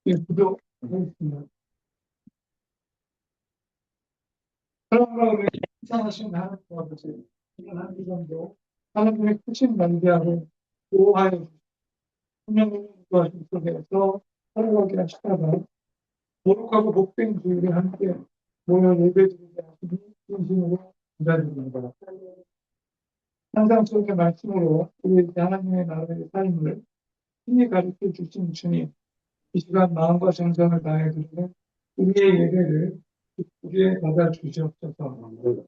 예, 부족하겠습니다. 그런 거를 이상하신 하는 것 같아요. 이건 한주 정도 하나님의 크신 만비하고 보호하여 분명히 구하신 속에서 살아가게 하시다가 거룩하고 복된 주일에 함께 모여 예배드리게 하시니 진심으로 기다립니다. 항상 속의 말씀으로 우리에게 하나님의 나라의 삶을 친히 가르쳐 주신 주님, 이 시간 마음과 정성을 다해 드리는 우리의 예배를 기쁘게 받아주시옵소서.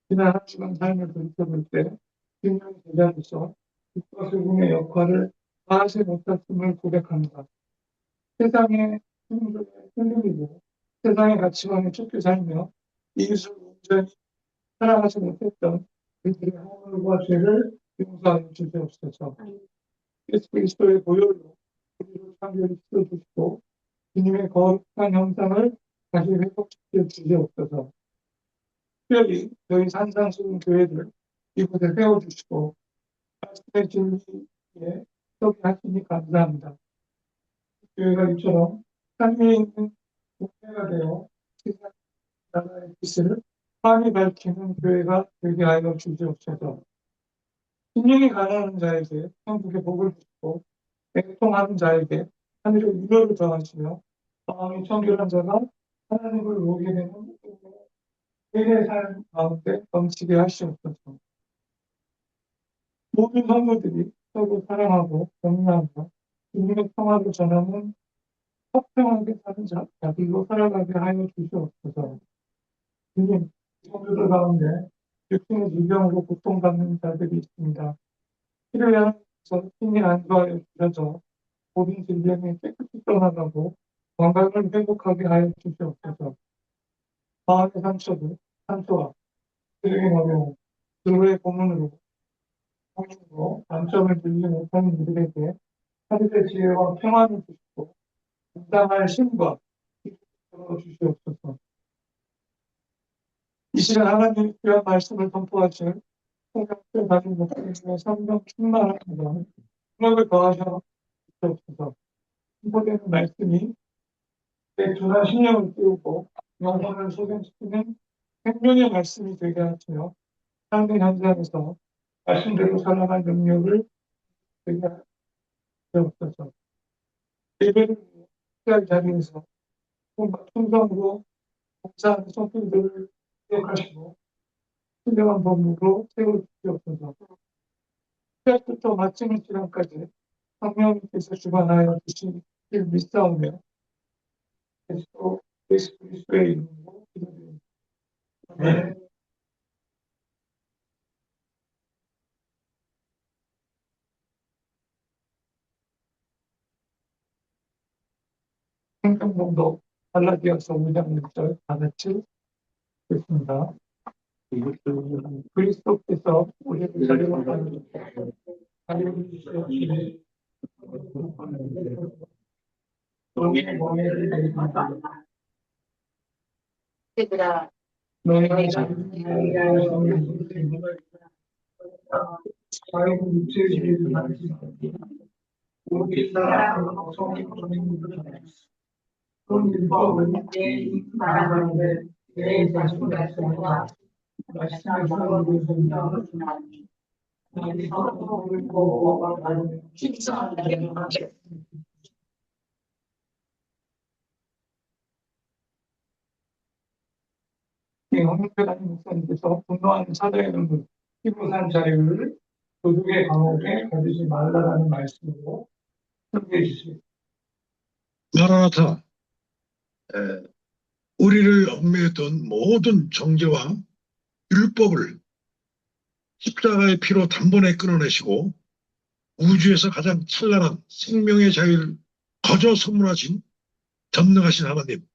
지난 한 주간 삶을 돌이켜볼 때 분명 제자로서 빛과 소금의 역할을 다하지 못했음을 고백합니다. 세상의 힘들에 흔들리고 세상의 가치관에 쫓겨 살며 이웃을 온전히 사랑하지 못했던 그들의 허물과 죄를 용서하여 주시옵소서. 예수 그리스도의 보혈로 우리를 창조해 주시고 주님의 거룩한 형상을 다시 회복시켜 주시옵소서. 특별히 저희 산상수훈 교회를 이곳에 세워주시고 말씀의 진리에 서게 하시니 감사합니다. 교회가 이처럼 삶에 있는 목회가 되어 세상 나라의 빛을 환히 밝히는 교회가 되게 하여 주시옵소서. 심령이 가난한 자에게 천국의 복을 주시고 애통하는 자에게 하늘의 위로를 더하시며 마음이 청결한 자가 하나님을 보게 되는 세례 삶 가운데 넘치게 하시옵소서. 모든 성도들이 서로 사랑하고 격려하며 주님의 평화를 전하는 화평하게 사는 자들로 살아가게 하여 주시옵소서. 주님, 성도들 가운데 육신의 질병으로 고통받는 자들이 있습니다. 치료에 힘이 안수하여 주셔서 모든 질병이 깨끗이 떠나가고 건강을 회복하게 하여 주시옵소서. 마음의 상처와 세력의 어려움, 의료의 고문으로 단점을 들지 못하는 이들에게 하늘의 지혜와 평안을 주시고 감당할 힘과 힘을 주시옵소서. 이 시간 하나님의 귀한 말씀을 선포하신 성경을 가진 목사님의 성령 충만합니다. 능력을 더하셔 주시옵소서. 선포되는 말씀이 내 두나 신령을 띄우고 영혼을 소생시키는 생명의 말씀이 되게 하시며 삶의 현장에서 말씀대로 살아갈 능력을 되게 하옵소서. 예배를 피할 자리에서 충성으로 봉사하는 성도들을 기억하시고 신령한 법무로 세워주시옵소서. 시작부터 마치는 시간까지 성령님께서 주관하여 주시길 믿사오며 예수 그리스도의 이름으로 기도드립니다. 네. 생명봉도 갈라디아서 5장 6절 다 같이 읽겠습니다. 그리스도께서 우리를 자유하여 주시옵시니 너희의 명예를 내리다 너희의 자유 육체주의를 만지지 모든 사람으로 성경적인 그런 율법은 내 바라는데 내 자신 말씀과 말씀을 주는 성경을 나의 성경을 보고 식사하게 하셨습니다. 홍익표단임 목사님께서 분노하는 사자의 눈물 피부산 자유를 도둑의 감옥에 가두지 말라라는 말씀으로 설교해 주십니다. 마라나타, 우리를 얽매였던 모든 정죄와 율법을 십자가의 피로 단번에 끊어내시고 우주에서 가장 찬란한 생명의 자유를 거저 선물하신 전능하신 하나님,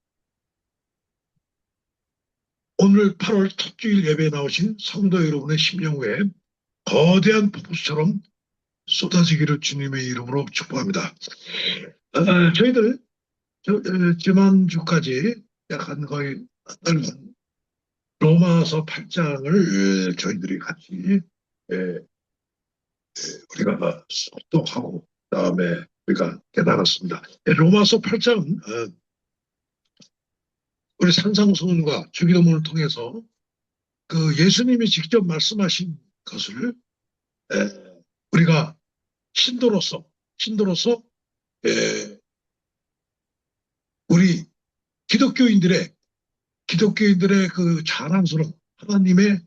오늘 8월 첫 주일 예배에 나오신 성도 여러분의 심령 위에 거대한 폭포수처럼 쏟아지기를 주님의 이름으로 축복합니다. 저희들 지난주까지 약간 거의 로마서 8장을 저희들이 같이 우리가 습독하고 그다음에 우리가 깨달았습니다. 로마서 8장은 우리 산상수훈과 주기도문을 통해서 그 예수님이 직접 말씀하신 것을 우리가 신도로서 우리 기독교인들의 그 자랑스러운 하나님의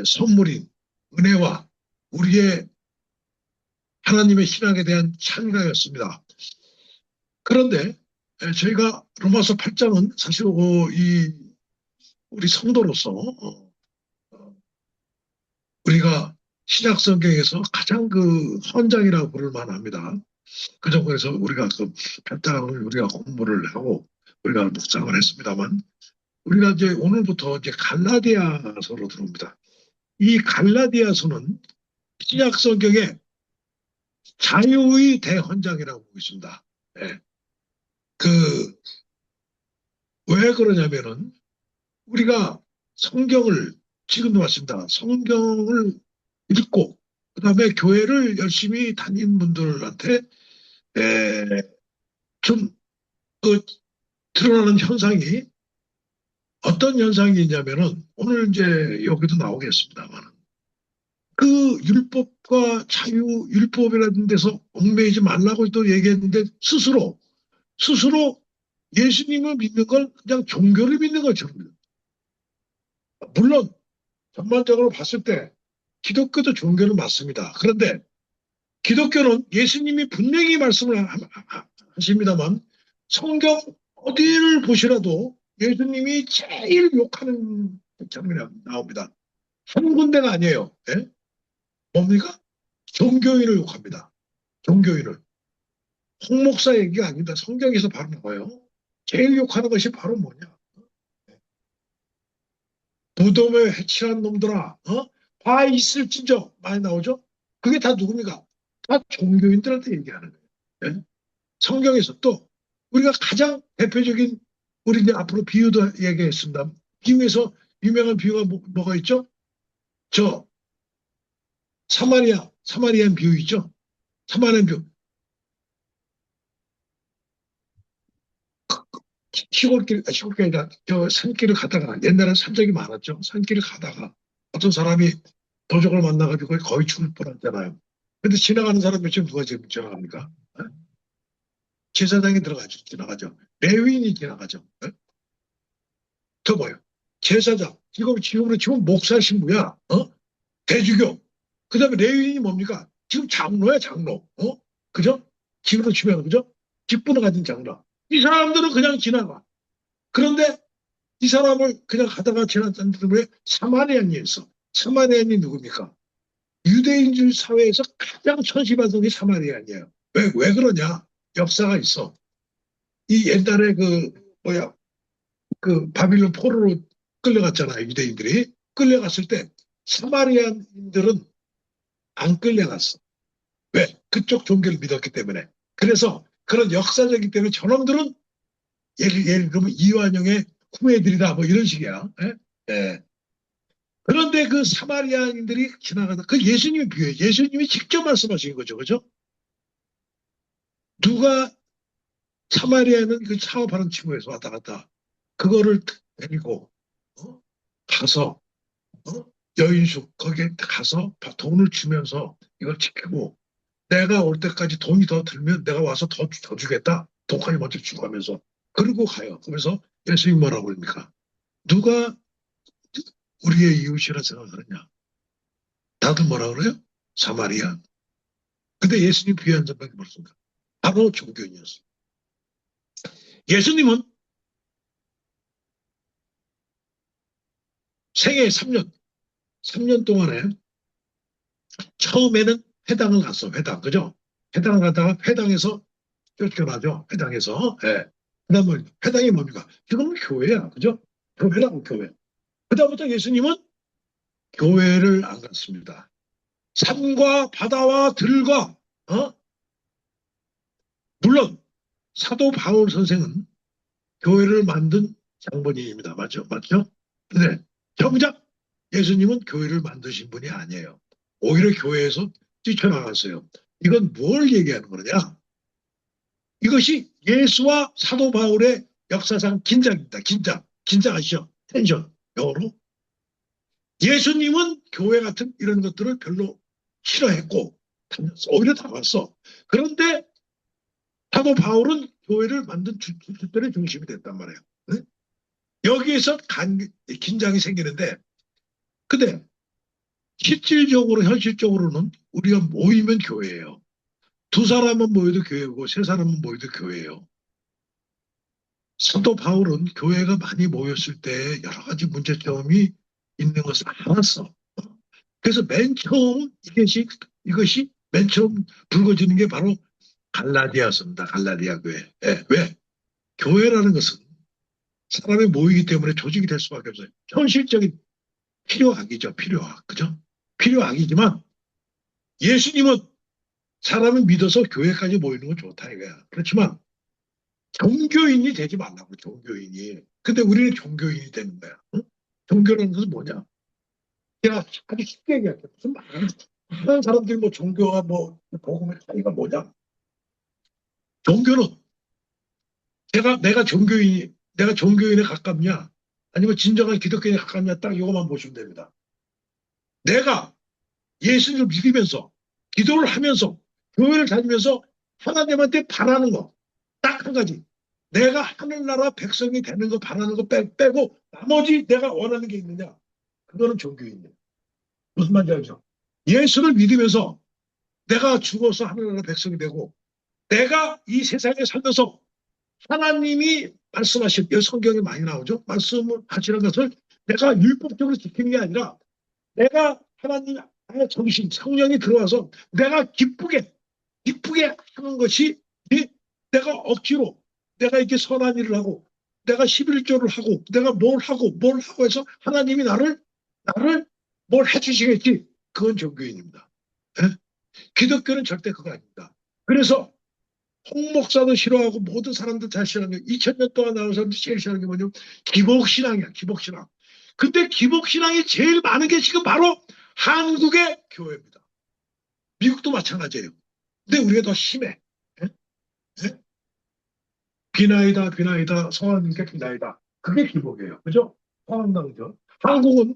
선물인 은혜와 우리의 하나님의 신앙에 대한 찬가였습니다. 그런데 저희가 로마서 8장은 사실 우리 성도로서 우리가 신약 성경에서 가장 그 헌장이라고 부를 만합니다. 그 정도에서 우리가 그 8장을 우리가 공부를 하고 우리가 묵상을 했습니다만 우리가 이제 오늘부터 이제 갈라디아서로 들어옵니다. 이 갈라디아서는 신약 성경의 자유의 대헌장이라고 보고 있습니다. 왜 그러냐면은 우리가 성경을 지금도 맞습니다. 성경을 읽고 그다음에 교회를 열심히 다닌 분들한테 좀 드러나는 현상이 어떤 현상이 있냐면은 오늘 이제 여기도 나오겠습니다만 그 율법과 율법이라는 데서 얽매이지 말라고 또 얘기했는데 스스로 예수님을 믿는 걸 그냥 종교를 믿는 것처럼 믿어요. 물론 전반적으로 봤을 때 기독교도 종교는 맞습니다. 그런데 기독교는 예수님이 분명히 말씀을 하십니다만 성경 어디를 보시라도 예수님이 제일 욕하는 장면이 나옵니다. 한 군데가 아니에요. 예? 뭡니까? 종교인을 욕합니다. 종교인을. 홍 목사 얘기가 아닙니다. 성경에서 바로 나와요. 제일 욕하는 것이 바로 뭐냐? 무덤에 해치한 놈들아, 화 있을진저 많이 나오죠? 그게 다 누굽니까? 다 종교인들한테 얘기하는 거예요. 예? 성경에서 또 우리가 가장 대표적인 우리 이제 앞으로 비유도 얘기했습니다. 비유에서 유명한 비유가 뭐가 있죠? 저 사마리안 비유 있죠? 사마리안 비유. 시골길이 아니라 저 산길을 가다가 옛날에 산적이 많았죠. 산길을 가다가 어떤 사람이 도적을 만나가지고 거의 죽을 뻔했잖아요. 근데 지나가는 사람이 지금 누가 지나갑니까? 어? 제사장이 지나가죠. 레위인이 지나가죠. 어? 더 뭐요? 제사장. 지금으로 치면 목사 신부야. 대주교. 그 다음에 레위인이 뭡니까? 지금 장로야, 장로. 그죠? 지금으로 치면, 그죠? 직분을 가진 장로. 이 사람들은 그냥 지나가. 그런데 이 사람을 그냥 가다가 지나갔다는 왜 사마리안이 있어. 사마리안이 누굽니까? 유대인들 사회에서 가장 천시받은 게 사마리안이에요. 왜 그러냐? 역사가 있어. 이 옛날에 바빌론 포로로 끌려갔잖아요. 유대인들이. 끌려갔을 때 사마리안인들은 안 끌려갔어. 왜? 그쪽 종교를 믿었기 때문에. 그래서 그런 역사적이기 때문에 저놈들은 예를 들면 이완용의 후예들이다 뭐 이런 식이야. 예? 예. 그런데 그 사마리아인들이 지나가다 그 예수님이 비유해. 예수님이 직접 말씀하신 거죠. 그죠? 누가 사마리아는 그 사업하는 친구에서 왔다 갔다 그거를 데리고 가서 여인숙 거기에 가서 돈을 주면서 이걸 지키고 내가 올 때까지 돈이 더 들면 내가 와서 더 주겠다. 돈까지 먼저 주고 하면서 그러고 가요. 그래서 예수님 뭐라고 그럽니까? 누가 우리의 이웃이라 생각하느냐? 다들 뭐라 그래요? 사마리아. 근데 예수님 비유한 점밖에 모르습니다. 바로 종교인이었어요. 예수님은 생애 3년 동안에 처음에는 회당을 갔어, 회당. 그죠? 회당을 갔다가 회당에서 쫓겨나죠, 회당에서. 예. 그 다음에 회당이 뭡니까? 지금은 교회야, 그죠? 교회라고, 교회. 그다음부터 예수님은 교회를 안 갔습니다. 산과 바다와 들과, 물론 사도 바울 선생은 교회를 만든 장본인입니다. 맞죠? 맞죠? 근데 정작 예수님은 교회를 만드신 분이 아니에요. 오히려 교회에서 뛰쳐나갔어요. 이건 뭘 얘기하는 거냐? 이것이 예수와 사도 바울의 역사상 긴장입니다. 긴장 아시죠? 텐션. 영어로. 예수님은 교회 같은 이런 것들을 별로 싫어했고 다녔어. 오히려 나왔어. 그런데 사도 바울은 교회를 만든 주들의 중심이 됐단 말이에요. 네? 여기에서 긴장이 생기는데 근데 실질적으로 현실적으로는 우리가 모이면 교회예요. 두 사람은 모여도 교회고 세 사람은 모여도 교회예요. 사도 바울은 교회가 많이 모였을 때 여러 가지 문제점이 있는 것을 알았어. 그래서 맨 처음 이것이 맨 처음 불거지는 게 바로 갈라디아서입니다. 갈라디아 교회. 예, 왜? 교회라는 것은 사람이 모이기 때문에 조직이 될 수밖에 없어요. 현실적인 필요악이죠. 필요악. 그죠? 필요악이지만 예수님은 사람을 믿어서 교회까지 모이는 건 좋다 이거야. 그렇지만 종교인이 되지 말라고 종교인이. 근데 우리는 종교인이 되는 거야. 응? 종교라는 것은 뭐냐? 제가 아주 쉽게 얘기할게요. 무슨 많은 사람들이 뭐 종교와 뭐 복음의 차이가 뭐냐? 종교는 내가 종교인에 가깝냐? 아니면 진정한 기독교인에 가깝냐? 딱 이것만 보시면 됩니다. 내가 예수를 믿으면서 기도를 하면서 교회를 다니면서 하나님한테 바라는 거 딱 한 가지. 내가 하늘나라 백성이 되는 거 바라는 거 빼고 나머지 내가 원하는 게 있느냐? 그거는 종교인이에요. 무슨 말인지 알죠? 예수를 믿으면서 내가 죽어서 하늘나라 백성이 되고 내가 이 세상에 살면서 하나님이 말씀하신, 여기 성경에 많이 나오죠? 말씀을 하시는 것을 내가 율법적으로 지키는 게 아니라 내가 하나님 안에 정신, 성령이 들어와서 내가 기쁘게 하는 것이 내가 억지로 내가 이렇게 선한 일을 하고 내가 11조를 하고 내가 뭘 하고 해서 하나님이 나를 뭘 해주시겠지. 그건 종교인입니다. 예? 기독교는 절대 그거 아닙니다. 그래서 홍 목사도 싫어하고 모든 사람들 다 싫어하는 게 2000년 동안 나온 사람들 제일 싫어하는 게 뭐냐면 기복신앙이야. 기복신앙. 근데 기복신앙이 제일 많은 게 지금 바로 한국의 교회입니다. 미국도 마찬가지예요. 근데 우리가 더 심해. 예? 예? 비나이다 성화님께 비나이다. 그게 기복이에요. 그죠? 성황당교. 한국은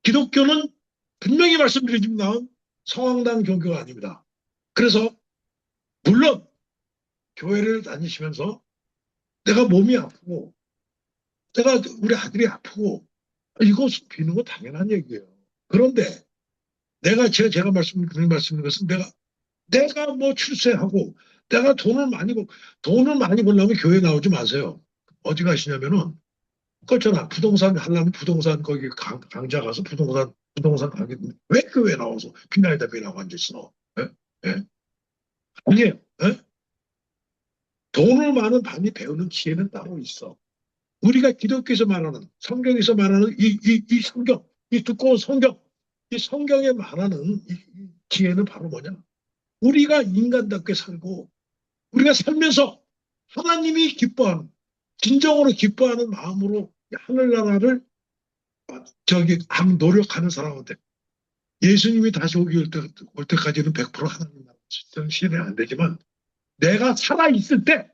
기독교는 분명히 말씀드리지만 성황당 종교가 아닙니다. 그래서 물론 교회를 다니시면서 내가 몸이 아프고 내가 우리 아들이 아프고 이거 비는 거 당연한 얘기예요. 그런데 제가 말씀드린 것은 내가 뭐 출세하고 내가 돈을 많이 벌려면 교회 나오지 마세요. 어디 가시냐면은 그렇잖아. 부동산 하려면 부동산 거기 강좌 가서 부동산 강의 왜 교회 나와서 비나이다 비나고 앉아있어. 예? 예? 아니에요. 예? 돈을 많은 밤이 배우는 지혜는 따로 있어. 우리가 기독교에서 말하는 성경에서 말하는 이 성경, 이 두꺼운 성경, 이 성경에 말하는 이 지혜는 바로 뭐냐? 우리가 인간답게 살고 우리가 살면서 하나님이 기뻐하는 진정으로 기뻐하는 마음으로 하늘나라를 노력하는 사람한테 예수님이 다시 올 때까지는 100% 하나님 나라 실현이 안 되지만 내가 살아있을 때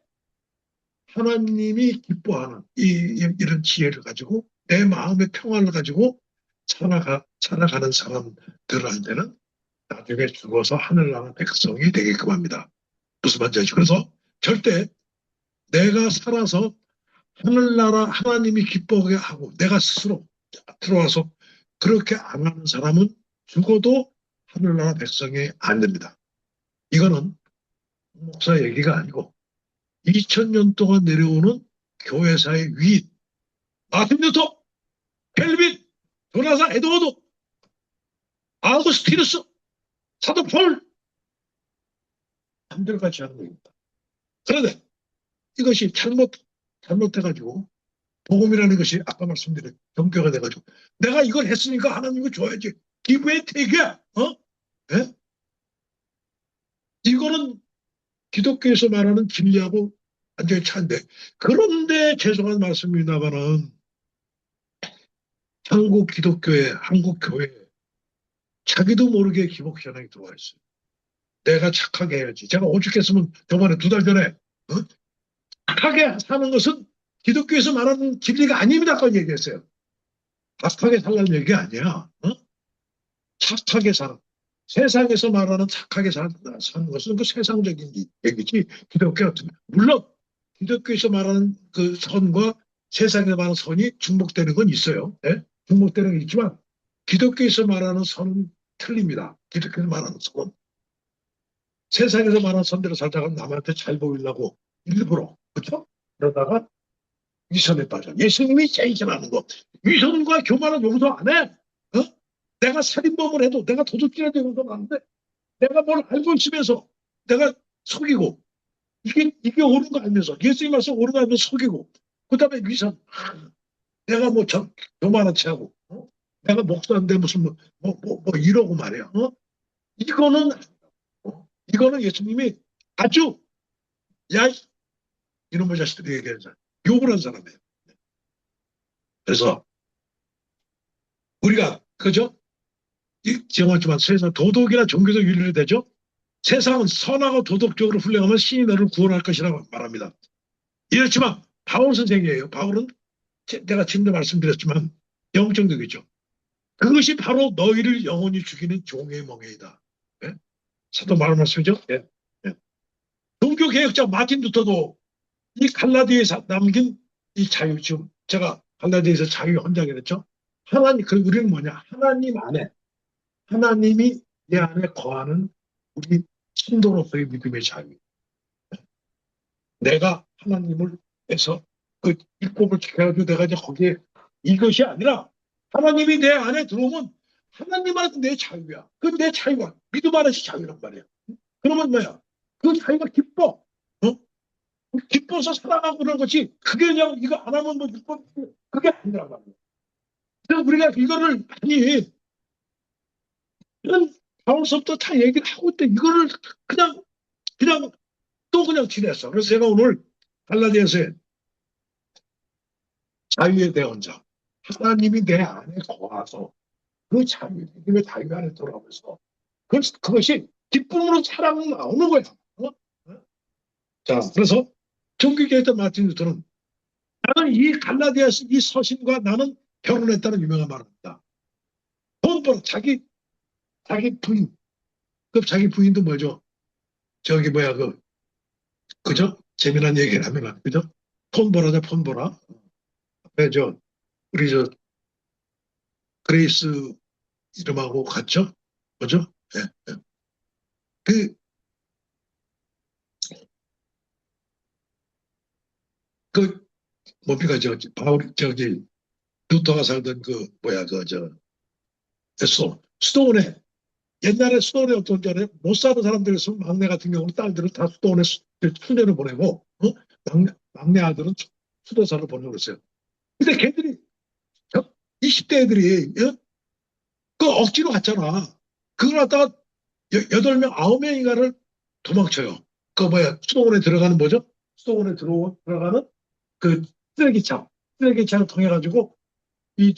하나님이 기뻐하는 이런 지혜를 가지고 내 마음의 평화를 가지고 살아가는 사람들한테는 나중에 죽어서 하늘나라 백성이 되게끔 합니다. 무슨 말인지 알죠? 그래서 절대 내가 살아서 하늘나라 하나님이 기뻐하게 하고 내가 스스로 들어와서 그렇게 안 하는 사람은 죽어도 하늘나라 백성이 안 됩니다. 이거는 목사 얘기가 아니고 2000년 동안 내려오는 교회사의 위인 마틴 루터, 켈빈, 조나산 에드워드, 아우구스티누스, 사도 폴 한결같이 하는 겁니다. 그런데 이것이 잘못해가지고 복음이라는 것이 아까 말씀드린 종교가 돼가지고 내가 이걸 했으니까 하나님이 줘야지. 기부의 태기야. 예? 이거는 기독교에서 말하는 진리하고 완전히 차인데 그런데 죄송한 말씀입니다만은 한국 기독교에 한국 교회에 자기도 모르게 기복신앙이 들어와 있어요. 내가 착하게 해야지. 제가 오죽했으면 저번에 2달 전에 착하게 사는 것은 기독교에서 말하는 진리가 아닙니다. 그 얘기했어요. 착하게 살라는 얘기가 아니야. 착하게 사는. 세상에서 말하는 착하게 사는 것은 그 세상적인 얘기지. 기독교 같은. 물론 기독교에서 말하는 그 선과 세상에서 말하는 선이 중복되는 건 있어요. 네? 중복되는 건 있지만 기독교에서 말하는 선은 틀립니다. 기독교에서 말하는 선은. 세상에서 말하는 선대로 살다가 남한테 잘 보이려고 일부러. 그렇죠? 그러다가 위선에 빠져. 예수님이 제일 잘하는 거. 위선과 교만은 용서 안 해. 내가 살인범을 해도 내가 도둑질해도 용서 안 돼. 내가 뭘 알고 있으면서 내가 속이고 이게 옳은 거 알면서 예수님 말씀 옳은 거 알면서 속이고 그다음에 위선. 내가 교만한 체하고 내가 목사인데 무슨 이러고 말이야. 이거는 이거는 예수님이 아주 야 이놈의 자식들이 얘기하자 욕을 한 사람이에요. 그래서 우리가 그죠? 정하지만 세상 도덕이나 종교적 윤리를 되죠. 세상은 선하고 도덕적으로 훌륭하면 신이 너를 구원할 것이라고 말합니다. 이렇지만 바울 선생이에요. 바울은 내가 지금도 말씀드렸지만 영적이죠. 그것이 바로 너희를 영원히 죽이는 종의 멍에이다. 예? 사도 말씀이죠. 예. 예. 종교개혁자 마틴 루터도 이 갈라디아에서 남긴 이 자유, 지금 제가 갈라디아에서 자유 헌장이 됐죠. 우리는 뭐냐? 하나님 안에 하나님이 내 안에 거하는 우리 신도로서의 믿음의 자유. 내가 하나님을 해서 그 율법을 지켜가지고 내가 이제 거기에 이것이 아니라 하나님이 내 안에 들어오면 하나님 안에서 내 자유야. 그 내 자유가 믿음 안에서 자유란 말이야. 그러면 뭐야? 그 자유가 기뻐. 어? 기뻐서 살아가고 그런 것이 그게 그냥 이거 안 하면 뭐 기뻐 그게 아니란 말이야. 그래서 우리가 이거를 아니 이런 바울서부터 다 얘기를 하고 있대. 이거를 그냥 또 그냥 지냈어. 그래서 제가 오늘 갈라디아서에 자유의 대원자 하나님이 내 안에 거하서 그 자유, 믿음의 자유 안에 돌아오면서 그것이 기쁨으로 사랑은 나오는 거야. 어? 자, 그래서 종교계했던 마틴 루터는 나는 이 갈라디아서 이 서신과 나는 결혼했다는 유명한 말을 합니다. 돈 벌어 자기 부인 그 자기 부인도 뭐죠? 저기 뭐야 그죠? 재미난 얘기를 하면 그죠? 폰 벌어자 폰 벌어. 앞에 우리 그레이스 이름하고 같죠? 뭐죠? 예, 예. 그, 그, 뭡니까, 루터가 살던 뭐야, 수도원에, 옛날에 수도원에 어떤 전에 못 사는 사람들이 있으면 막내 같은 경우는 딸들을 다 수도원에 수련을 보내고, 막내 아들은 수도사를 보내고 그랬어요. 근데 걔들이, 20대 애들이, 그 억지로 갔잖아. 그걸 갖다가 8명, 9명인가를 도망쳐요. 그 뭐야, 수도원에 들어가는 뭐죠? 수도원에 들어가는 그 쓰레기차를 통해 가지고 이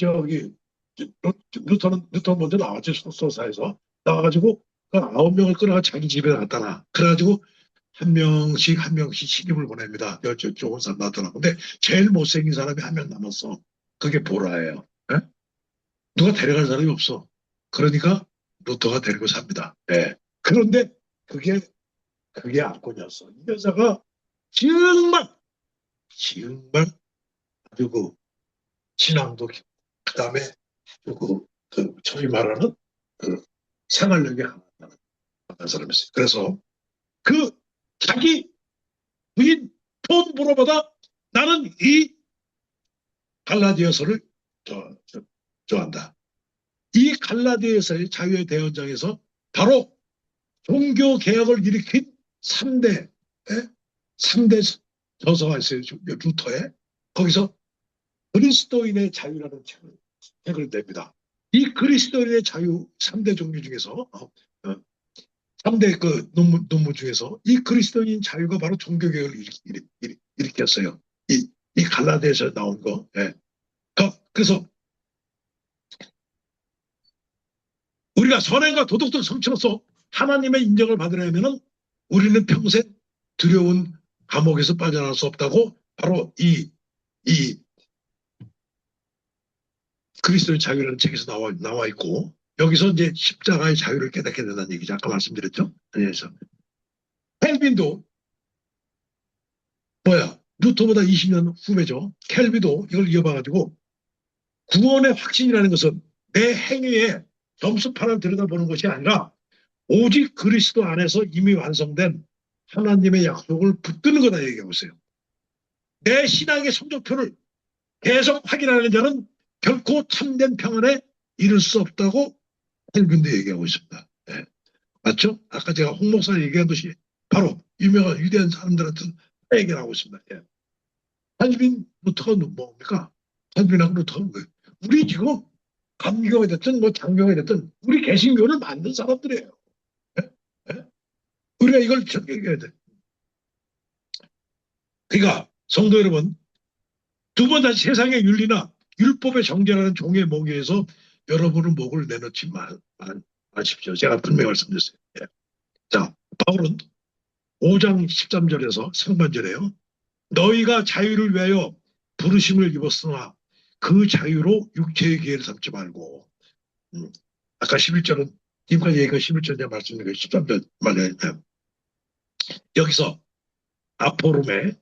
루터는 먼저 나왔지 소사에서 나와가지고 그 9명을 끌어가 자기 집에 갖다 놔. 그래가지고 한 명씩 시집을 보냅니다. 좋은 사람 나더라. 근데 제일 못생긴 사람이 한 명 남았어. 그게 보라예요. 예? 누가 데려갈 사람이 없어. 그러니까 루터가 데리고 삽니다. 예. 그런데 그게 안건이었어. 이 여자가 정말 정말 아주 신앙도 깊고 그다음에 소위 말하는 그 생활력이 강한 사람이었어요. 그래서 그 자기 부인 폰 물어보다 나는 이 갈라디아서를 좋아한다. 이 갈라디아서의 자유의 대원장에서 바로 종교 개혁을 일으킨 3대, 3대 저서가 있어요. 루터에. 거기서 그리스도인의 자유라는 책을 냅니다. 이 그리스도인의 자유 3대 종류 중에서 3대 그 논문 중에서 이 그리스도인 자유가 바로 종교개혁을 일으켰어요. 이 갈라디아에서 나온 거. 예. 그래서 우리가 선행과 도덕적 성취로서 하나님의 인정을 받으려면 우리는 평생 두려운 감옥에서 빠져나올 수 없다고 바로 이 그리스도의 자유라는 책에서 나와 있고 여기서 이제 십자가의 자유를 깨닫게 된다는 얘기죠. 아까 말씀드렸죠. 그래서 켈빈도 루터보다 20년 후배죠. 켈빈도 이걸 이어봐가지고 구원의 확신이라는 것은 내 행위에 점수판을 들여다보는 것이 아니라 오직 그리스도 안에서 이미 완성된 하나님의 약속을 붙드는 거다 얘기하고 있어요. 내 신앙의 성적표를 계속 확인하는 자는 결코 참된 평안에 이를 수 없다고 헬빈도 얘기하고 있습니다. 네. 맞죠? 아까 제가 홍 목사 얘기한 것이 바로 유명한 위대한 사람들한테 얘기를 하고 있습니다. 예. 헬빈 루터가 뭡니까? 헬빈하고 루터가 뭐예요? 우리 지금 감교가 됐든 장교가 됐든 우리 개신교를 만든 사람들이에요. 예? 예? 우리가 이걸 얘기해야 돼. 그러니까 성도 여러분 두 번 다시 세상의 윤리나 율법의 정죄라는 종의 몽에서 여러분은 목을 내놓지 마십시오. 제가 분명히 말씀드렸어요. 예. 자, 바울은 5장 13절에서 상반절에요. 너희가 자유를 위하여 부르심을 입었으나 그 자유로 육체의 기회를 삼지 말고 아까 11절은 지금까지 얘기한 11절에 말씀드린 13절 맞아요. 여기서 아포름의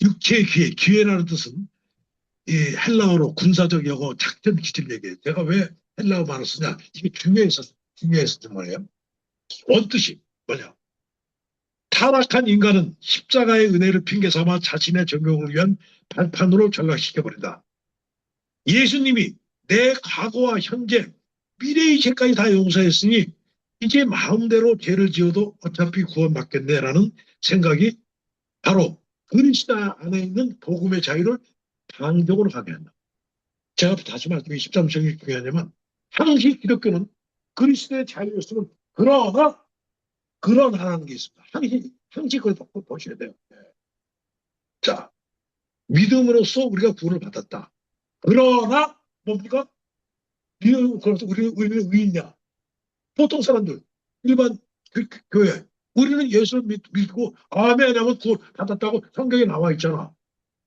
육체의 기회라는 뜻은 이 헬라어로 군사적 영어 작전 기술 얘기예요. 제가 왜 헬라어 말을 쓰냐? 이게 중요해서 정말이에요. 원뜻이 뭐냐? 타락한 인간은 십자가의 은혜를 핑계 삼아 자신의 정욕을 위한 발판으로 전락시켜버린다. 예수님이 내 과거와 현재, 미래의 죄까지 다 용서했으니 이제 마음대로 죄를 지어도 어차피 구원받겠네라는 생각이 바로 그리스도 안에 있는 복음의 자유를 방적으로 가게 한다. 제가 다시 말씀드리면 13장이 중요하냐면 항시 기독교는 그리스도의 자유였으면 그러나라는 게 있습니다. 항시 그걸 보셔야 돼요. 자, 믿음으로써 우리가 구원을 받았다. 그러나 뭡니까? 그래서 우리는 의인이냐? 보통 사람들, 일반 교회, 우리는 예수를 믿고 아멘 하면 구원 받았다고 성경에 나와 있잖아.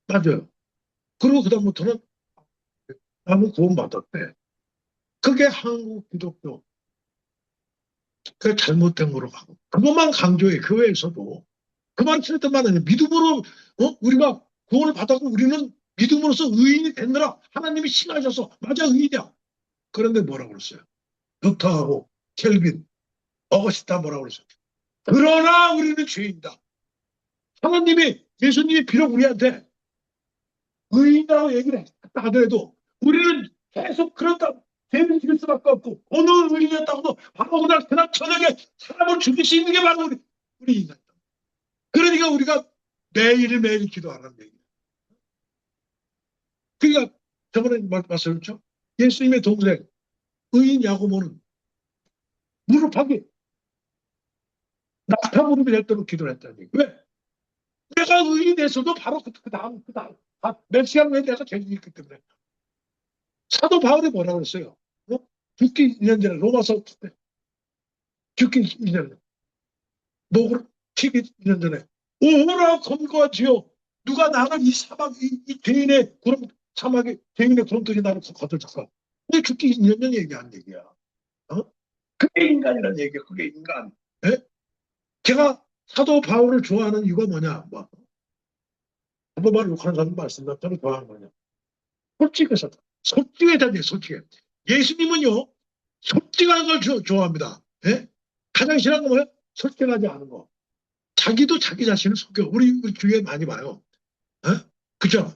맞아요. 그리고 그다음부터는 나는 구원 받았대. 그게 한국 기독교. 그 잘못된 거로 가고. 그것만 강조해, 교회에서도. 그만 틀렸단 말이야. 믿음으로, 우리가 구원을 받았고 우리는 믿음으로써 의인이 됐느라 하나님이 칭하셔서 맞아, 의인이야. 그런데 뭐라고 그랬어요? 루터하고 켈빈, 어거스타 뭐라고 그랬어요? 그러나 우리는 죄인이다. 예수님이 비록 우리한테 의인이라고 얘기를 했다 하더라도 우리는 계속 그런다. 죄를 지을 수밖에 없고 오늘 의인이었다고도 바로 그날 저녁에 사람을 죽일 수 있는 게 바로 우리 인간이다. 그러니까 우리가 매일매일 기도하는 얘기예요. 그러니까 저번에 말씀드렸죠. 예수님의 동생 의인 야고보는 무릎하기 낙타 무릎이 될 대로 기도를 했다는 얘기. 왜? 내가 의인에서도 바로 그 다음 몇 시간 후에 내가 죄를 짓기 때문에. 사도 바울이 뭐라고 그랬어요? 죽기 2년 전에 로마서 때 죽기 2년 전에 목으로 튀기 2년 전에 오호라 검거하지요. 누가 나를 이 사막 이 죄인의 구름 사막에 죄인의 구름들이 나를 거들쳤어. 근데 죽기 2년 전 얘기한 얘기야. 그게 인간이라는 얘기야. 그게 인간. 예? 제가 사도 바울을 좋아하는 이유가 뭐냐? 사도 바울 욕하는 사람 말씀드렸 저는 좋아하는 거냐? 솔직해서 솔직해야 솔직해. 예수님은요 솔직한 걸 좋아합니다. 예? 가장 싫어하는 거 뭐예요? 솔직하지 않은 거. 자기도 자기 자신을 속여. 우리 주위에 많이 봐요. 그죠?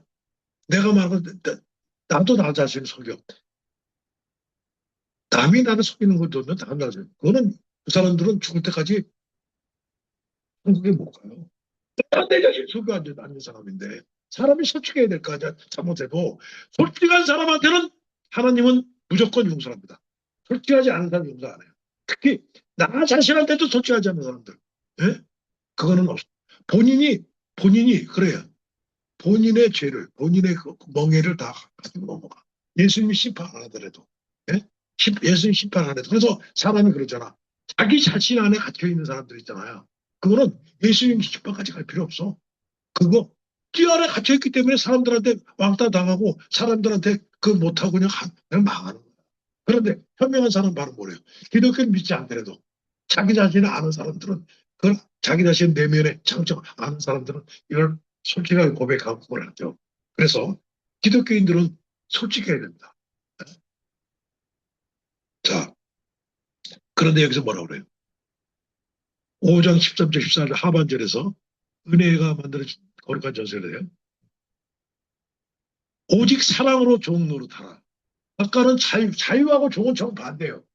내가 말하는 나도 나 자신을 속여. 남이 나를 속이는 것도 나 자신. 그거는 그 사람들은 죽을 때까지 한국에 못 가요. 내 자신 속여 앉는 사람인데 사람이 솔직해야 될 거 아니야. 잘못해도 솔직한 사람한테는 하나님은 무조건 용서합니다. 솔직하지 않은 사람 용서 안 해요. 특히 나 자신한테도 솔직하지 않은 사람들. 예? 그거는 없어. 본인이 그래요. 본인의 죄를, 본인의 그 멍해를 다 가지고 넘어가. 예수님이 심판 안 하더라도. 예? 예수님 심판 안 하더라도. 그래서 사람이 그러잖아. 자기 자신 안에 갇혀있는 사람들 있잖아요. 그거는 예수님 심판까지 갈 필요 없어. 그거 띠 안에 갇혀있기 때문에 사람들한테 왕따 당하고 사람들한테 그거 못하고 그냥 망하는 거야. 그런데 현명한 사람은 바로 뭐래요? 기독교를 믿지 않더라도 자기 자신을 아는 사람들은 그 자기 자신 내면의 장점 아는 사람들은 이걸 솔직하게 고백하고 그걸 하죠. 그래서 기독교인들은 솔직해야 됩니다. 자, 그런데 여기서 뭐라고 그래요? 5장 13절 14절 하반절에서 은혜가 만들어진 거룩한 전설이에요. 오직 사랑으로 종 노릇하라. 아까는 자유하고 종은 정반대예요.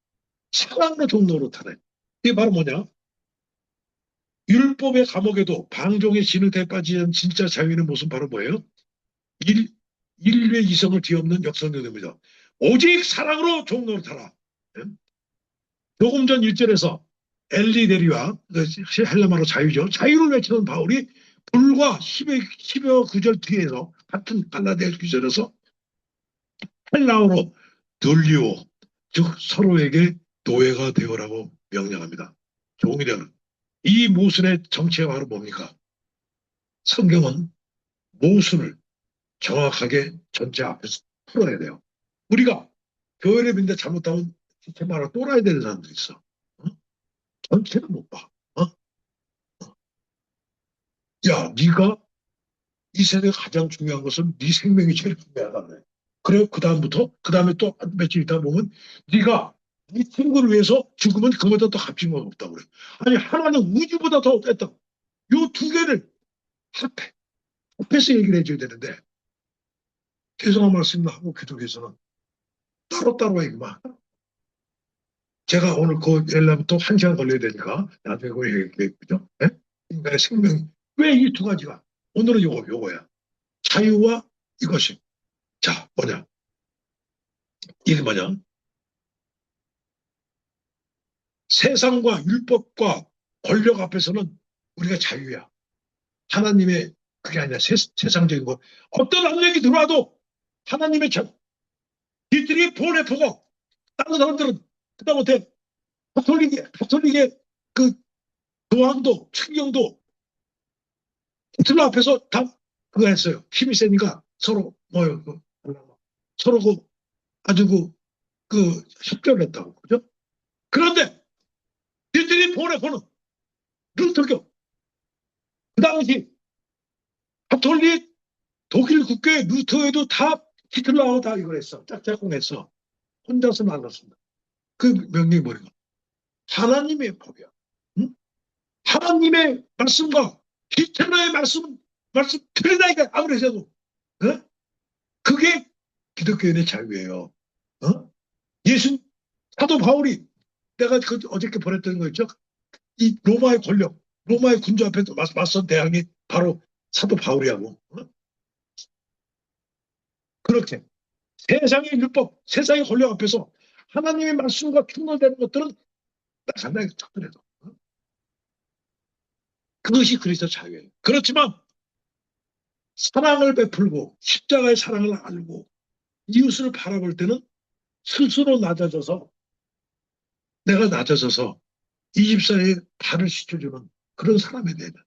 사랑으로 종 노릇하래. 이게 바로 뭐냐? 율법의 감옥에도 방종의 진흙에 빠지는 진짜 자유의 모습은 바로 뭐예요? 인류의 이성을 뒤엎는 역성교입니다. 오직 사랑으로 종 노릇하라. 조금 전 1절에서 엘리데리와 헬라말로 자유죠. 자유를 외치는 바울이 불과 10여 구절 뒤에서 같은 갈라디아 구절에서 헬라어로 돌리오, 즉 서로에게 노예가 되어라고 명령합니다. 종이 되는. 이 모순의 정체가 바로 뭡니까? 성경은 모순을 정확하게 전체 앞에서 풀어야 돼요. 우리가 교회를 믿는데 잘못하면 제 말을 또라이 되는 사람도 있어. 전체를 못 봐. 야, 네가 이 세상에 가장 중요한 것은 네 생명이 제일 중요하다 그래. 그래 그 다음에 또 며칠 있다 보면 네가 네 친구를 위해서 죽으면 그보다 더 값진 건 없다고 그래. 아니 하나는 우주보다 더 했다. 요 두 개를 합해서 얘기를 해줘야 되는데, 죄송한 말씀을 하고 기독교에서는 따로따로 얘기만. 제가 오늘 그 얘기하면 또 1시간 걸려야 되니까 나중에 그 얘기겠죠. 예? 인간의 생명, 왜 이 두 가지가? 오늘은 요거야. 자유와 이것이. 자, 뭐냐? 이게 뭐냐? 세상과 율법과 권력 앞에서는 우리가 자유야. 하나님의 그게 아니라 세상적인 거. 어떤 압력이 들어와도 하나님의 뒤들이 보내보고 다른 사람들은 그다음부터 가톨릭의 그 교황도 충경도 히틀러 앞에서 다 그거 했어요. 힘이 세니까 서로 뭐요 서로 아주 협력을 했다고 그죠? 그런데 뒤들이 보내보는 루터교 그 당시 가톨릭 독일 국교의 루터에도 다 히틀러하고 다 이걸 했어. 짝짝꿍했어. 혼자서 만났습니다. 그 명령이 뭐냐? 하나님의 법이야. 응? 하나님의 말씀과 히틀러의 말씀 틀리다니까 아무리 해도. 어? 그게 기독교인의 자유예요. 어? 예수 사도 바울이 내가 어저께 보냈던 거 있죠? 이 로마의 권력, 로마의 군주 앞에 맞선 대항이 바로 사도 바울이하고. 어? 그렇게 세상의 율법, 세상의 권력 앞에서 하나님의 말씀과 충돌되는 것들은 상당히 특별해도 그것이 그리스도 자유예요. 그렇지만 사랑을 베풀고 십자가의 사랑을 알고 이웃을 바라볼 때는 스스로 낮아져서 내가 낮아져서 24의 발을 씻어주는 그런 사람이 되야 돼.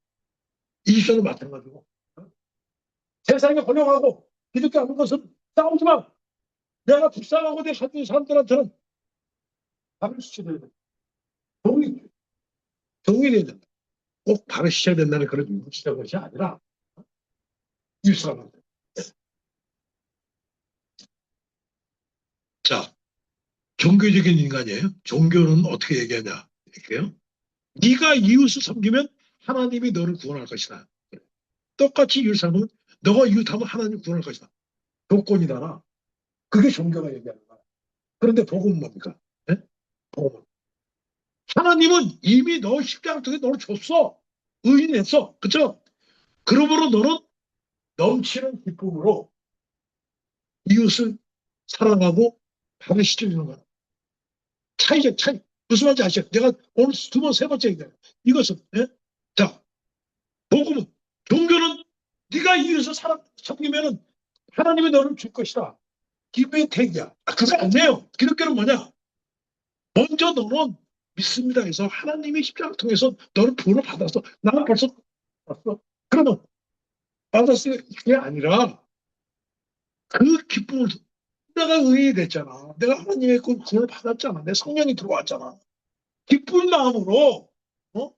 24도 마찬가지고 세상에 권력하고 기독교 하는 것은 싸우지만 내가 불쌍하고 내 가진 사람들한테는 발을 씻어줘야 돼. 동의돼야 된다. 꼭 발을 씻어야 된다는 그런 유치적 것이 아니라 일사람한테. 자, 종교적인 인간이에요. 종교는 어떻게 얘기하냐? 이렇게요. 네가 이웃을 섬기면 하나님이 너를 구원할 것이다. 똑같이 이웃을 섬기면 너가 이웃하면 하나님 구원할 것이다. 조건이다나. 그게 종교가 얘기하는 거야. 그런데 복음은 뭡니까? 네? 복음은. 하나님은 이미 너 십자가 통해 너를 줬어. 의인했어. 그쵸? 그러므로 너는 넘치는 기쁨으로 이웃을 사랑하고 발을 씻어주는 거야. 차이죠, 차이. 무슨 말인지 아시죠? 내가 오늘 두 번, 세 번째 얘기해요. 이것은, 예? 자, 복음은, 종교는 네가 이웃을 섬기면은 하나님이 너를 줄 것이다. 기브의 택이야. 그거 아니에요. 기독교는 뭐냐? 먼저 너는 믿습니다 해서 하나님이 십자가를 통해서 너를 구원을 받았어. 나는 벌써 받았어. 그러면 받았을 게 아니라 그 기쁨을 내가 의인이 됐잖아. 내가 하나님의 구원을 받았잖아. 내 성령이 들어왔잖아. 기쁜 마음으로 어?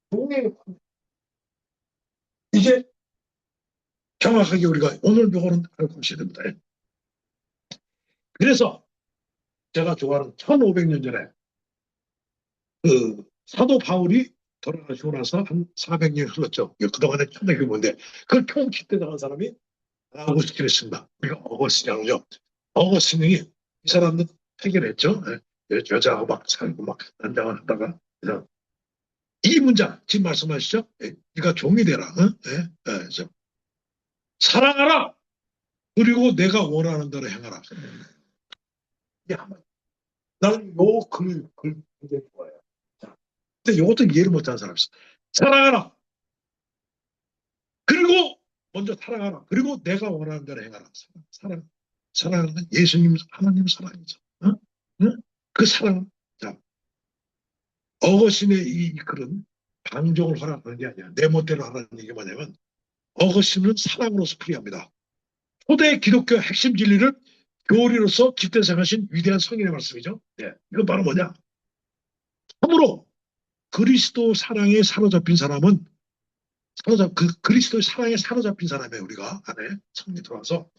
동해 이제 정확하게 우리가 오늘 요거는 알고 있어야 됩니다. 그래서 제가 좋아하는 1500년 전에 그 사도 바울이 돌아가시고 나서 한 400년 흘렀죠. 그동안에 천백이 뭔데 그걸 통치 때 당한 사람이 아우구스티누스입니다. 우리가 어거스틴이죠. 어거스틴이 이 사람은 해결했죠. 여자하고 막 살고 막 난장을 하다가 그래서 이 문장 지금 말씀하시죠. 네가 종이 되라. 사랑하라. 그리고 내가 원하는 대로 행하라. 이게 한 번. 나는 글 굉장히 좋아해요. 자, 근데 이것도 이해를 못하는 사람이 있어. 사랑하라. 그리고 먼저 사랑하라. 그리고 내가 원하는 대로 행하라. 사랑하는 건 예수님, 하나님 사랑이죠. 어? 응? 그 사랑. 자, 어거신의 이 글은 방종을 허락하는 게 아니야. 내 멋대로 하라는 얘기 뭐냐면 어거신은 사랑으로서 풀이합니다. 초대 기독교 핵심 진리를 교리로서 집대성하신 위대한 성인의 말씀이죠. 네, 이건 바로 뭐냐? 참으로 그리스도 사랑에 사로잡힌 사람은 그리스도의 사랑에 사로잡힌 사람이에요. 우리가 안에 성리 들어와서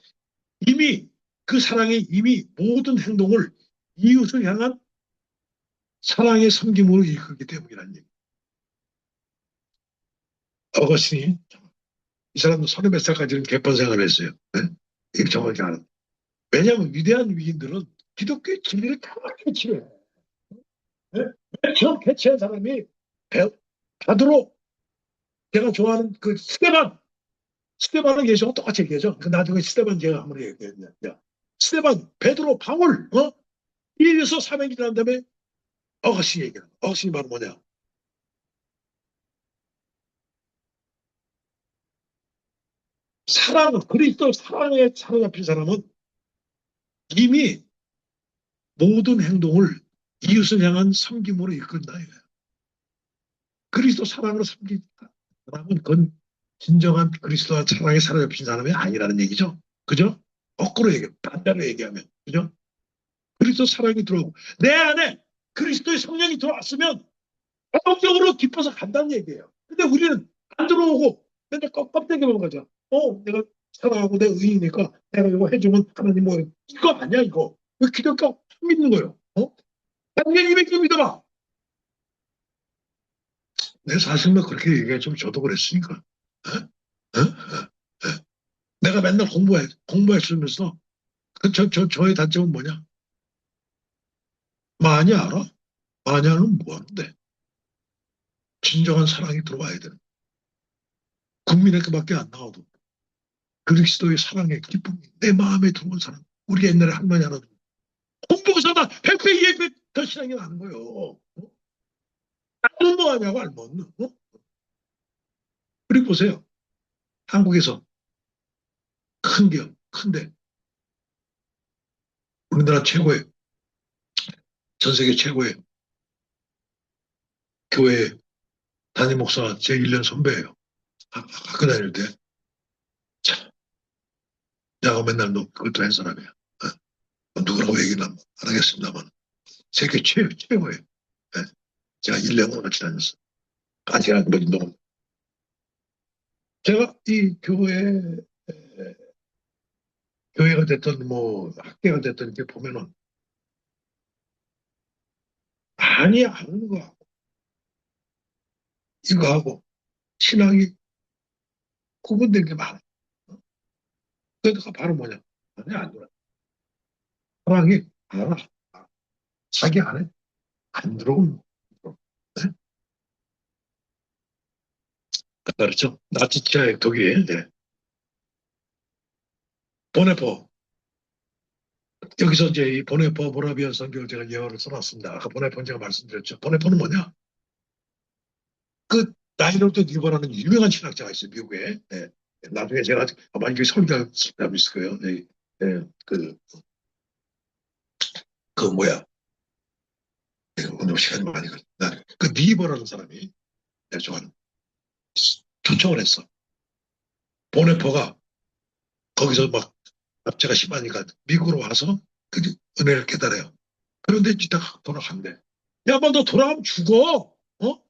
이미 그 사랑이 이미 모든 행동을 이웃을 향한 사랑의 섬김으로 이끌기 때문이라는 얘기. 어거스틴이 이 사람도 서른 몇 살까지는 개판 생활을 했어요. 네? 이게 정확히 알아. 왜냐하면 위대한 위인들은 기독교의 진리를 정확히 캐치해. 네? 처음 캐치한 사람이 베드로, 제가 좋아하는 그 스테반은 예수가 똑같이 얘기하죠. 그 나중에 스테반 제가 한번 얘기했냐. 스테반, 베드로, 바울, 이래서 사명이 난 다음에 어거스틴 얘기하는 거야. 어거스틴이 바로 뭐냐. 그리스도 사랑에 사로잡힌 사람은 이미 모든 행동을 이웃을 향한 섬김으로 이끈다. 그리스도 사랑으로 섬긴 사람은 그건 진정한 그리스도와 사랑에 사로잡힌 사람이 아니라는 얘기죠. 그죠? 거꾸로 반대로 얘기하면. 그죠? 그리스도 사랑이 들어오고, 내 안에 그리스도의 성령이 들어왔으면 자동적으로 깊어서 간다는 얘기예요. 근데 우리는 안 들어오고, 맨날 껍데기만 가죠. 내가 사랑하고 내 의인이니까 내가 이거 해주면 하나님 뭐, 이거 아니야, 이거. 왜 기독교 믿는 거예요? 당연히 믿고 믿어봐. 내 사실만 그렇게 얘기했지만 저도 그랬으니까. 어? 내가 맨날 공부했으면서, 저의 단점은 뭐냐? 많이 알아? 많이 알면 뭐 하는데? 진정한 사랑이 들어와야 되는. 국민의힘밖에 안 나와도 그리스도의 사랑의 기쁨이 내 마음에 들어온 사람. 우리 옛날에 할머니 하나 공부해서 나 100배, 200배 더 신앙이 나는 거예요. 나는 뭐 하냐고 알면. 그리고 보세요. 한국에서 큰 기업, 큰데 우리나라 최고의, 전 세계 최고의 교회 담임 목사가 제 1년 선배예요. 학교 다닐 때. 참, 내가 맨날 너 그것도 한 사람이야. 누구라고 얘기는 안 하겠습니다만. 세계 최고예요. 네. 제가 1년을 같이 다녔어. 같이 한 거지, 너. 제가 이 교회가 됐든 뭐 학교가 됐든 이렇게 보면은 많이 아는 거하고 이거하고 신앙이 구분된 게 많아. 그러니까 바로 뭐냐? 아니, 안 들어. 사랑이 알아. 자기 안에 안 들어오는 거. 네? 그렇죠. 나치치아의 독일, 네. 보네포. 여기서 이제 이 보네포 모라비안 선교 제가 예화를 써놨습니다. 아까 보네포는 제가 말씀드렸죠. 보네포는 뭐냐? 그 나이로도 일본하는 유명한 신학자가 있어요, 미국에. 네. 나중에 제가 아마 이게 설교할 사람이 있을 거예요. 네. 네. 그 뭐야. 네. 오늘 시간이 많이 걸린다. 그 니버라는 사람이 내가 좋아하는 초청을 했어. 보네포가 거기서 막 압제가 심하니까 미국으로 와서 그 은혜를 깨달아요. 그런데 이따가 돌아간대. 야, 뭐 너 돌아가면 죽어.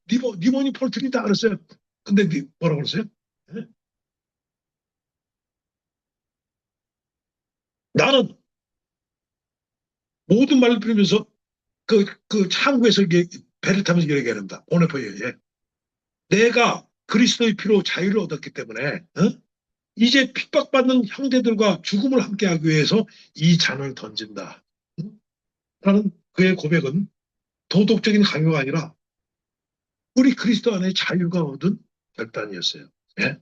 니모니 폴트린다 그랬어요. 근데 뭐라고 그랬어요? 네? 나는 모든 말을 빌면서 한국에서 배를 타면서 얘기합니다. 보네포에. 내가 그리스도의 피로 자유를 얻었기 때문에, 이제 핍박받는 형제들과 죽음을 함께하기 위해서 이 잔을 던진다. 응? 라는 그의 고백은 도덕적인 강요가 아니라 우리 그리스도 안에 자유가 얻은 결단이었어요. 예?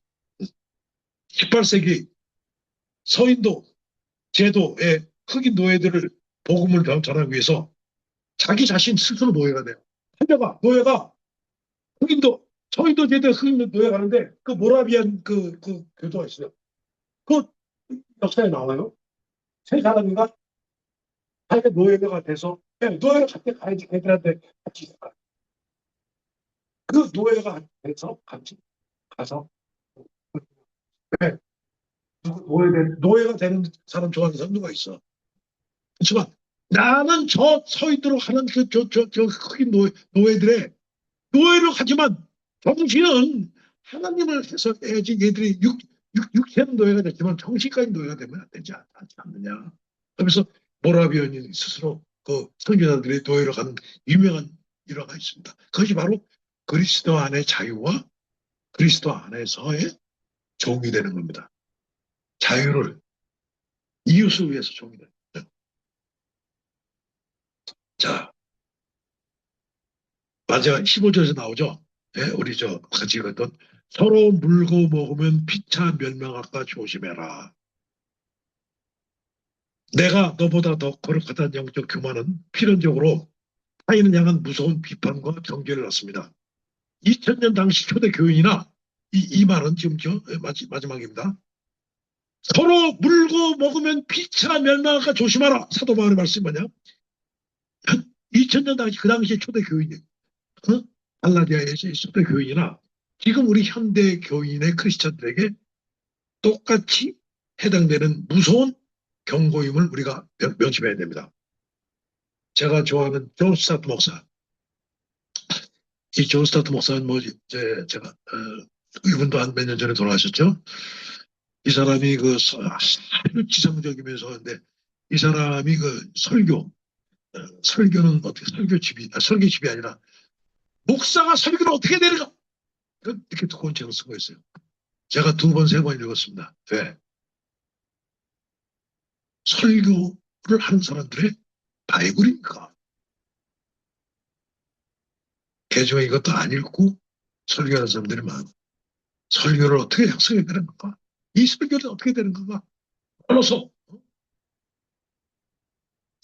18세기 서인도 제도의 흑인 노예들을 복음을 전하기 위해서 자기 자신 스스로 노예가 돼요. 노예가 흑인도 서인도 제도의 흑인 노예가 하는데 그 모라비안 그 교도가 있어요. 그 역사에 나와요. 세 사람인가 자기가 노예가 돼서 노예가 같이 가야지 걔들한테 같이 있을까. 그 노예가 돼서 같이 가서 네, 노예가 되는 사람 좋아하는 사람 누가 있어. 그렇지만 나는 저 서있도록 하는 저 흑인 노예들의 노예를 하지만 정신은 하나님을 해서 해야지. 얘들이 육체는 노예가 됐지만 정신까지 노예가 되면 안 되지 않느냐. 그래서 모라비언이 스스로 그 선교사들의 노예로 가는 유명한 일화가 있습니다. 그것이 바로 그리스도 안의 자유와 그리스도 안에서의 종이 되는 겁니다. 자유를 이웃을 위해서 종이 되는 거죠. 자, 마지막 15절에서 나오죠. 예, 우리 같이 읽었던 서로 물고 먹으면 피차 멸망할까 조심해라. 내가 너보다 더 거룩하다는 영적 교만은 필연적으로 타인을 향한 무서운 비판과 경계를 낳습니다. 2000년 당시 초대 교인이나 이 말은 지금 마지막입니다. 서로 물고 먹으면 피차 멸망할까 조심하라. 사도 바울의 말씀이 뭐냐? 2000년 당시 그 당시에 초대 교인이 갈라디아에서 초대 교인이나 지금 우리 현대 교인의 크리스천들에게 똑같이 해당되는 무서운 경고임을 우리가 명심해야 됩니다. 제가 좋아하는 존 스타트 목사. 이 존 스타트 목사는 제가 이분도 한 몇 년 전에 돌아가셨죠. 이 사람이 아주 지성적이면서 근데 이 사람이 설교는 어떻게 설교집이 아니라 목사가 설교를 어떻게 내는가 이렇게 두꺼운 책을 쓰고 있어요. 제가 2번, 3번 읽었습니다. 왜? 설교를 하는 사람들의 바이블이니까. 개중에 이것도 안 읽고 설교하는 사람들이 많아. 설교를 어떻게 작성해야 되는 건가? 이 설교는 어떻게 되는 건가? 따라서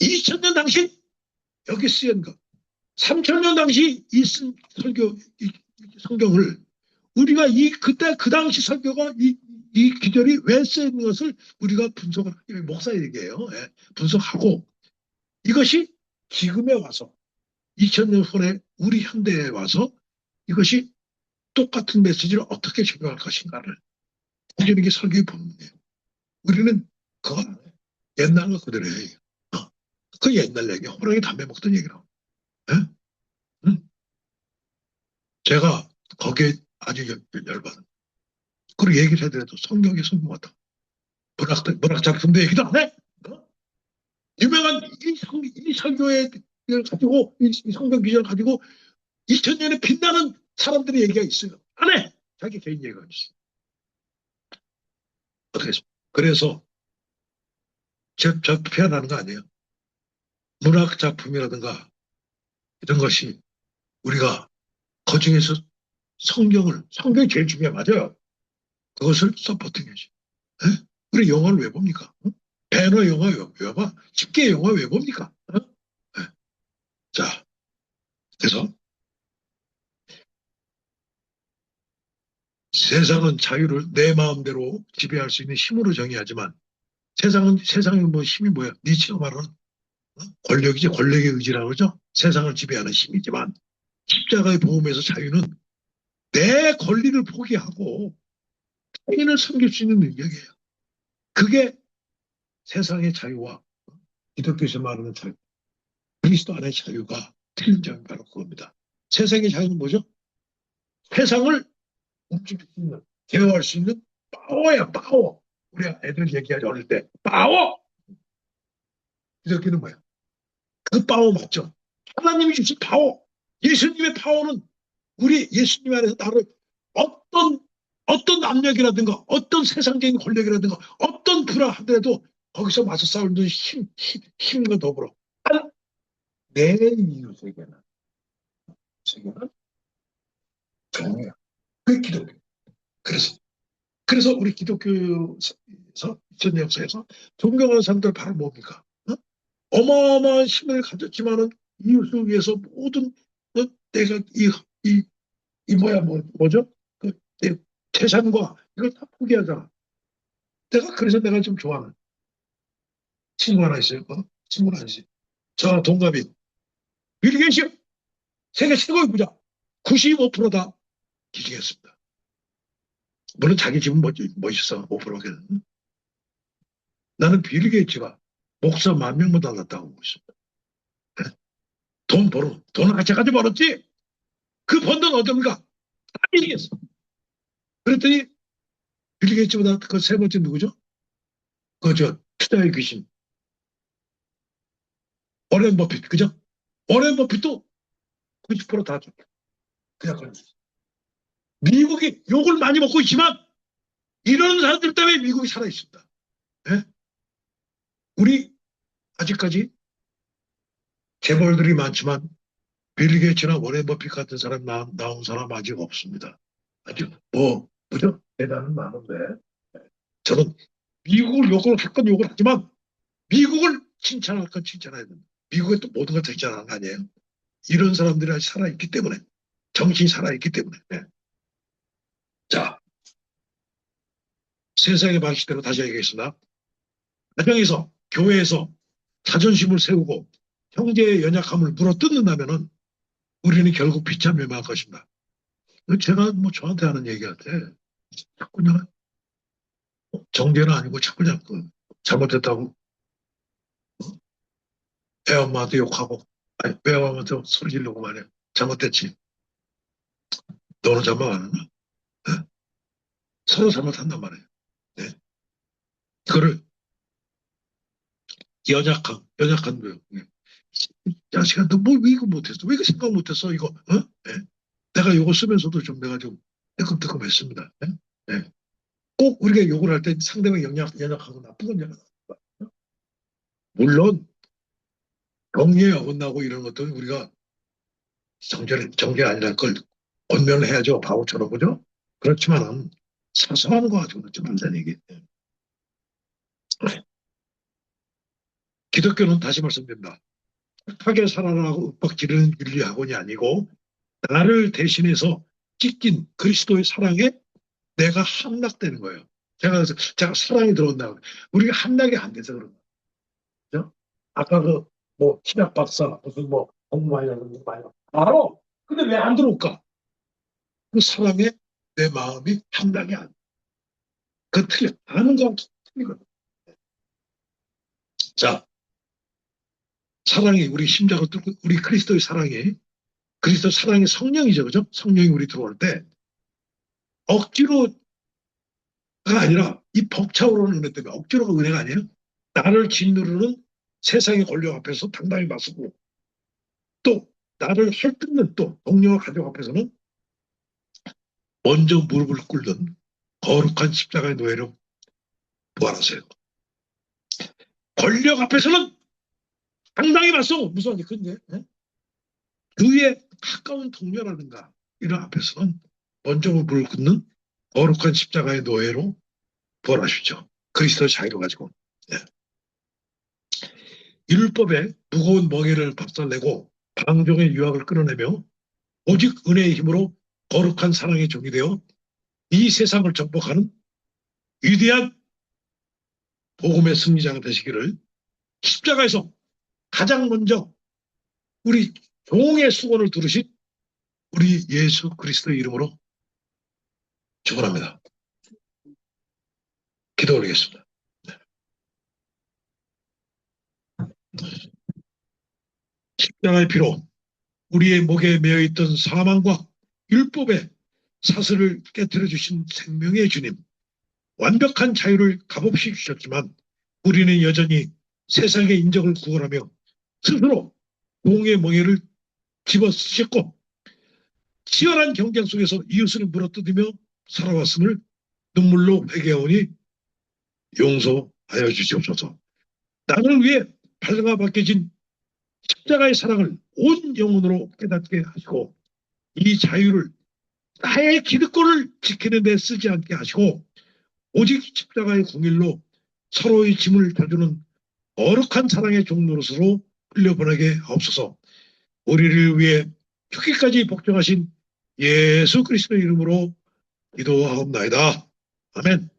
2000년 당시 여기 쓰인 것, 3000년 당시 이 쓴 성경을 우리가 그때 그 당시 설교가 이 기절이 왜 쓰인 것을 우리가 분석을 목사 얘기예요. 예, 분석하고 이것이 지금에 와서 2000년 후에 우리 현대에 와서 이것이 똑같은 메시지를 어떻게 적용할 것인가를 해주는 게 설교의 본문이에요. 우리는 그거 옛날 거 그대로 해요. 그 옛날 얘기, 호랑이 담배 먹던 얘기라고. 예? 응? 제가 거기에 아주 열받은. 그리고 얘기를 해드려도 성경에 성공하다. 문학 작품도 얘기도 안 해. 어? 유명한 이 설교에 가지고 이 성경 기전을 가지고 2000년에 빛나는 사람들의 얘기가 있어요. 안 해. 자기 개인 얘기가 있어. 어떻게 해서? 그래서 저 표현하는 거 아니에요. 문학 작품이라든가 이런 것이 우리가 그중에서 성경이 제일 중요해 맞아요. 그것을 서포팅해야지. 에? 우리 영화를 왜 봅니까? 어? 배너 영화 왜 봐? 집게 영화 왜 봅니까? 어? 에. 자, 그래서 세상은 자유를 내 마음대로 지배할 수 있는 힘으로 정의하지만 세상의 뭐 힘이 뭐야? 니치가 말하는 권력이지 권력의 의지라고 그러죠. 세상을 지배하는 힘이지만 십자가의 복음에서 자유는 내 권리를 포기하고 타인을 섬길 수 있는 능력이에요. 그게 세상의 자유와 기독교에서 말하는 자유, 그리스도 안의 자유가 틀린 점이 바로 그겁니다. 세상의 자유는 뭐죠? 세상을 움직일 수 있는, 제어할 수 있는 파워야, 파워. 우리 애들 얘기하지 어릴 때 파워. 기독교는 뭐야? 그 파워 맞죠? 하나님이 주신 파워. 예수님의 파워는 우리 예수님 안에서 나를 어떤 압력이라든가 어떤 세상적인 권력이라든가 어떤 불화하더라도 거기서 맞서 싸우는 힘과 더불어 내 이웃에게는 정의야. 그게 기독교. 그래서 우리 기독교에서 전 역사에서 존경하는 사람들 바로 뭡니까? 어? 어마어마한 힘을 가졌지만은 이웃을 위해서 모든 내가 뭐죠? 내 재산과 이걸 다 포기하잖아. 그래서 내가 좀 좋아하는 친구 하나 있어요. 친구는 아니지. 저 동갑인. 빌 게이츠 세계 최고의 부자. 95%다 기증했습니다. 물론 자기 집은 멋있어. 5%는. 나는 빌 게이츠가 목사 10,000명 달랐다고 보고 있습니다. 돈은 같이 벌었지. 그 번 돈 어떤가? 다 얘기했어. 그랬더니 빌 게이츠보다 그 세 번째 누구죠? 투자의 귀신. 워렌 버핏, 그죠? 워렌 버핏도 90%다 줬다. 그냥 그랬어. 미국이 욕을 많이 먹고 있지만 이런 사람들 때문에 미국이 살아 있습니다. 예? 우리 아직까지 재벌들이 많지만 빌 게이츠나 워렌 버핏 같은 사람 나온 사람 아직 없습니다. 아직 그죠? 대단은 많은데 저는 미국을 욕을 할 건 욕을 하지만 미국을 칭찬할 건 칭찬해야 됩니다. 미국에 또 모든 걸 칭찬하는 거 아니에요? 이런 사람들이 아직 살아있기 때문에 정신이 살아있기 때문에 자, 세상의 방식대로 다시 얘기하겠습니다. 가정에서 교회에서 자존심을 세우고 형제의 연약함을 물어뜯는다면은 우리는 결국 비참멸망할 것입니다. 제가 저한테 하는 얘기한테 자꾸 그냥 정죄는 아니고 자꾸 잘못했다고 애 엄마한테 욕하고 아니 애 엄마한테 소리 지르고 말이야. 잘못됐지. 너는 잘못 안 하나? 네? 서로 잘못한단 말이에요. 네? 그거를 연약한 거예요. 자식아, 너 왜 이거 못했어? 왜 이거 생각 못했어? 이거, 네? 내가 이거 쓰면서도 좀 내가 좀 뜨끔뜨끔했습니다. 네? 네. 꼭 우리가 욕을 할 때 상대방이 연약하고 나쁜 건 연약하다. 물론 경계에 어긋나고 이런 것들은 우리가 정죄 아니랄 걸 권면을 해야죠. 바보처럼 그죠? 그렇지만은 사소한 거 가지고 그렇지 말자는 얘기. 기독교는 다시 말씀드립니다. 착하게 살아라고 윽박 지르는 윤리학원이 아니고 나를 대신해서 찢긴 그리스도의 사랑에 내가 함락되는 거예요. 제가 사랑이 들어온다. 우리가 함락이 안 돼서 그런 거죠. 아까 신학 박사 무슨 공부 많이 하는 거 많이 알아. 근데 왜 안 들어올까? 그 사랑에 내 마음이 함락이 안 돼. 그 틀려. 아는 거 틀리거든. 자, 사랑이 우리 심장을 뚫고 우리 그리스도의 사랑이 성령이죠, 그죠? 성령이 우리 들어올 때 억지로가 아니라 이 벅차오르는 은혜 때문에 억지로가 은혜가 아니에요. 나를 짓누르는 세상의 권력 앞에서 당당히 맞서고 또 나를 헐뜯는 또 동료와 가족 앞에서는 먼저 무릎을 꿇는 거룩한 십자가의 노예로 부활하세요. 권력 앞에서는 당당히 맞서고 무서워하니 근데 그의 가까운 동료라든가 이런 앞에서는 먼저 무릎을 꿇는 거룩한 십자가의 노예로 부활하십시오. 그리스도의 자유를 가지고. 네. 율법의 무거운 멍에를 박살내고 방종의 유혹을 끌어내며 오직 은혜의 힘으로 거룩한 사랑의 종이 되어 이 세상을 정복하는 위대한 복음의 승리자가 되시기를 십자가에서 가장 먼저 우리 종의 수건을 두르신 우리 예수 그리스도의 이름으로 축원합니다. 기도 올리겠습니다. 십자가의 피로 우리의 목에 매어있던 사망과 율법의 사슬을 깨뜨려 주신 생명의 주님, 완벽한 자유를 값없이 주셨지만 우리는 여전히 세상의 인정을 구걸하며 스스로 공의 멍에를 집어쓰셨고 치열한 경쟁 속에서 이웃을 물어뜯으며 살아왔음을 눈물로 회개하오니 용서하여 주시옵소서. 나를 위해 발가 벗겨진 십자가의 사랑을 온 영혼으로 깨닫게 하시고 이 자유를 나의 기득권을 지키는 데 쓰지 않게 하시고 오직 십자가의 공일로 서로의 짐을 져주는 거룩한 사랑의 종로릇으로 흘려보내게 하옵소서. 우리를 위해 죽기까지 복종하신 예수 그리스도의 이름으로 기도하옵나이다. 아멘.